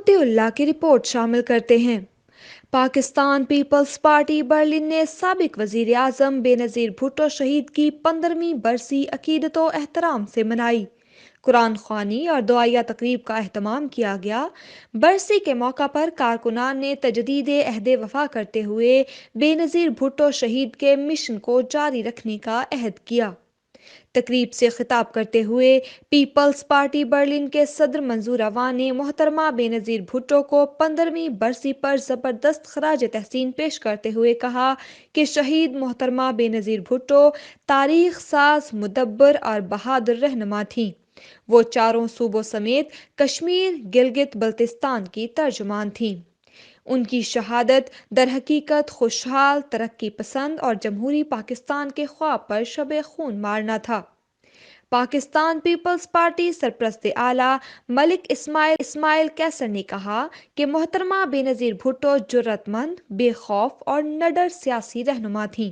عبد اللہ کی رپورٹ شامل کرتے ہیں۔ پاکستان پیپلز پارٹی برلن نے سابق وزیر اعظم بے نظیر بھٹو شہید کی 15ویں برسی عقیدت و احترام سے منائی۔ قرآن خوانی اور دعائیہ تقریب کا اہتمام کیا گیا۔ برسی کے موقع پر کارکنان نے تجدید عہد وفا کرتے ہوئے بے نظیر بھٹو شہید کے مشن کو جاری رکھنے کا عہد کیا۔ تقریب سے خطاب کرتے ہوئے پیپلز پارٹی برلن کے صدر منظور اوان نے محترمہ بے نظیر بھٹو کو 15ویں برسی پر زبردست خراج تحسین پیش کرتے ہوئے کہا کہ شہید محترمہ بے نظیر بھٹو تاریخ ساز، مدبر اور بہادر رہنما تھیں۔ وہ چاروں صوبوں سمیت کشمیر، گلگت بلتستان کی ترجمان تھیں۔ ان کی شہادت در حقیقت خوشحال، ترقی پسند اور جمہوری پاکستان کے خواب پر شب خون مارنا تھا۔ پاکستان پیپلز پارٹی سرپرست اعلیٰ ملک اسماعیل کیسر نے کہا کہ محترمہ بے نظیر بھٹو جرأت مند، بے خوف اور نڈر سیاسی رہنما تھیں۔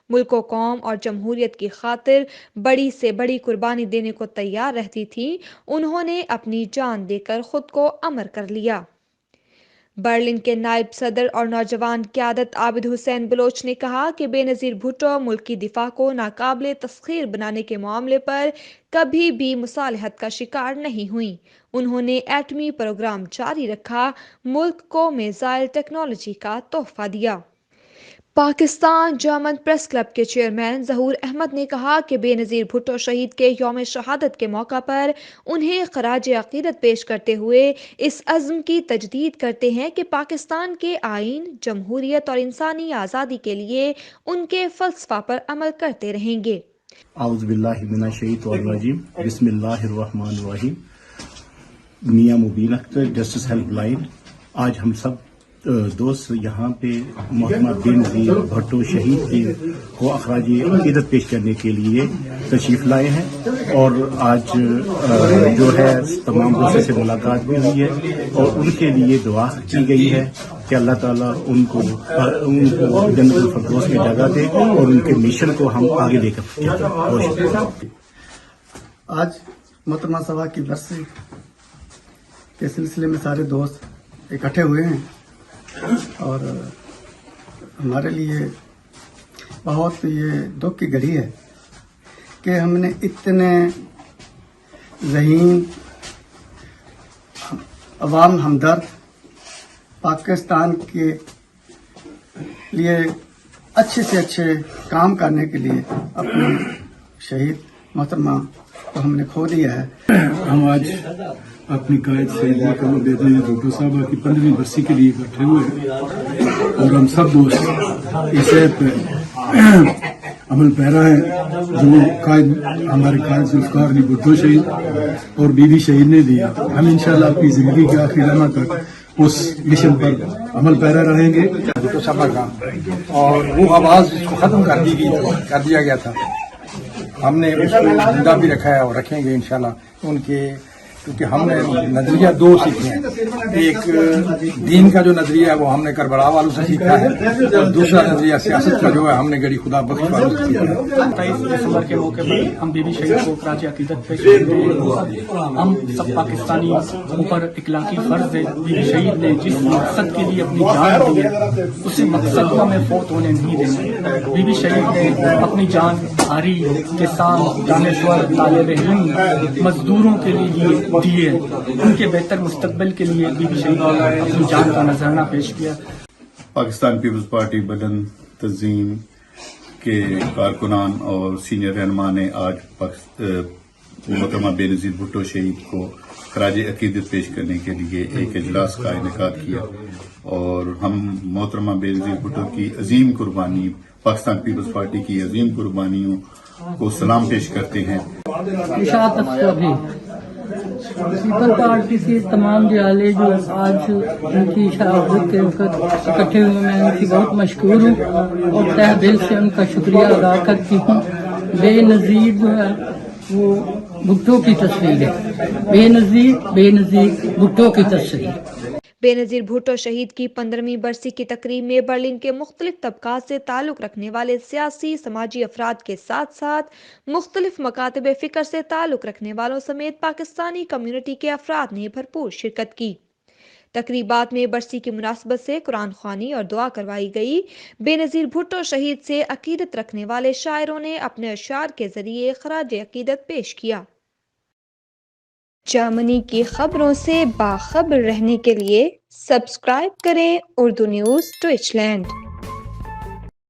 ملک و قوم اور جمہوریت کی خاطر بڑی سے بڑی قربانی دینے کو تیار رہتی تھیں۔ انہوں نے اپنی جان دے کر خود کو امر کر لیا۔ برلن کے نائب صدر اور نوجوان قیادت عابد حسین بلوچ نے کہا کہ بے نظیر بھٹو ملک کی دفاع کو ناقابل تسخیر بنانے کے معاملے پر کبھی بھی مصالحت کا شکار نہیں ہوئیں۔ انہوں نے ایٹمی پروگرام جاری رکھا، ملک کو میزائل ٹیکنالوجی کا تحفہ دیا۔ پاکستان جرمن پریس کلب کے چیئرمین ظہور احمد نے کہا کہ بے نظیر بھٹو شہید کے یوم شہادت کے موقع پر انہیں خراج عقیدت پیش کرتے ہوئے اس عزم کی تجدید کرتے ہیں کہ پاکستان کے آئین، جمہوریت اور انسانی آزادی کے لیے ان کے فلسفہ پر عمل کرتے رہیں گے۔ اعوذ باللہ من الشیطان الرجیم، بسم اللہ الرحمن الرحیم۔ میاں مبین اختر، جسٹس ہیلپ لائن۔ آج ہم سب دوست یہاں پہ محترمہ بے نظیر بھٹو شہید کو اخراج عقیدت پیش کرنے کے لیے تشریف لائے ہیں، اور آج جو ہے تمام دوستوں سے ملاقات بھی ہوئی ہے اور ان کے لیے دعا کی گئی ہے کہ اللہ تعالیٰ ان کو جنت الفردوس میں جگہ دے اور ان کے مشن کو ہم آگے لے کر چلیں۔ بہت شکریہ۔ آج محترمہ صاحبہ کی برسی کے سلسلے میں سارے دوست اکٹھے ہوئے ہیں، اور ہمارے لیے بہت یہ دکھ کی گھڑی ہے کہ ہم نے اتنے ذہین، عوام ہمدرد، پاکستان کے لیے اچھے سے اچھے کام کرنے کے لیے اپنی شہید محترمہ کو ہم نے کھو دیا ہے۔ ہم آج اپنی قائد سید محترمہ بے نظیر بھٹو صاحبہ کی 15ویں برسی کے لیے اکٹھے ہوئے ہیں، اور ہم سب دوست اس عہد پہ عمل پیرا ہے جو ہمارے قائد ذوالفقار علی بھٹو شہید اور بی بی شہید نے دیا۔ ہم انشاءاللہ اپنی زندگی کے آخری لمحہ تک اس مشن پر عمل پیرا رہیں گے۔ بھٹو صاحبہ کا اور وہ آواز اس کو ختم کر دیا گیا تھا، ہم نے اس کو زندہ بھی رکھا ہے اور رکھیں گے انشاءاللہ ان کے، کیونکہ ہم نے نظریہ دو سیکھے ہیں۔ ایک دین کا جو نظریہ ہے وہ ہم نے کربلا والوں سے سیکھا ہے، اور دوسرا نظریہ سیاست کا جو ہے ہم نے گڑی خدا بخش والوں سے سیکھا ہے۔ 27 دسمبر کے موقع پر ہم بی بی شہید کو خراج عقیدت پیش کرتے ہیں۔ ہم سب پاکستانی اوپر اخلاقی فرض ہے، بی بی شہید نے جس مقصد کے لیے اپنی جان دی ہے اسی مقصد کو ہمیں فوت ہونے نہیں دینا۔ بی بی شہید نے اپنی جان آری، کسان، دانشور، طالب علم، مزدوروں کے لیے دیے، ان کے بہتر مستقبل کے لیے بی بی شہید نے اپنی جان کا نذرانہ پیش کیا۔ پاکستان پیپلز پارٹی برلن تنظیم کے کارکنان اور سینئر رہنما نے آج محترمہ بے نظیر بھٹو شہید کو خراج عقیدت پیش کرنے کے لیے ایک اجلاس کا انعقاد کیا، اور ہم محترمہ بے نظیر بھٹو کی عظیم قربانی، پاکستان پیپلز پارٹی کی عظیم قربانیوں کو سلام پیش کرتے ہیں۔ پیپل پارٹی کے تمام دیالے جو آج ان کی شہادت کے وقت اکٹھے ہوئے، میں ان کی بہت مشکور ہوں اور تہ دل سے ان کا شکریہ ادا کرتی ہوں۔ بے نظیر جو ہے وہ بھٹو کی تصویر ہے، بے نظیر بھٹو کی تصویر۔ بے نظیر بھٹو شہید کی 15ویں برسی کی تقریب میں برلن کے مختلف طبقات سے تعلق رکھنے والے سیاسی سماجی افراد کے ساتھ ساتھ مختلف مکاتب فکر سے تعلق رکھنے والوں سمیت پاکستانی کمیونٹی کے افراد نے بھرپور شرکت کی۔ تقریبات میں برسی کی مناسبت سے قرآن خوانی اور دعا کروائی گئی۔ بے نظیر بھٹو شہید سے عقیدت رکھنے والے شاعروں نے اپنے اشعار کے ذریعے خراج عقیدت پیش کیا۔ جرمنی کی خبروں سے باخبر رہنے کے لیے سبسکرائب کریں اردو نیوز ڈویچ لینڈ۔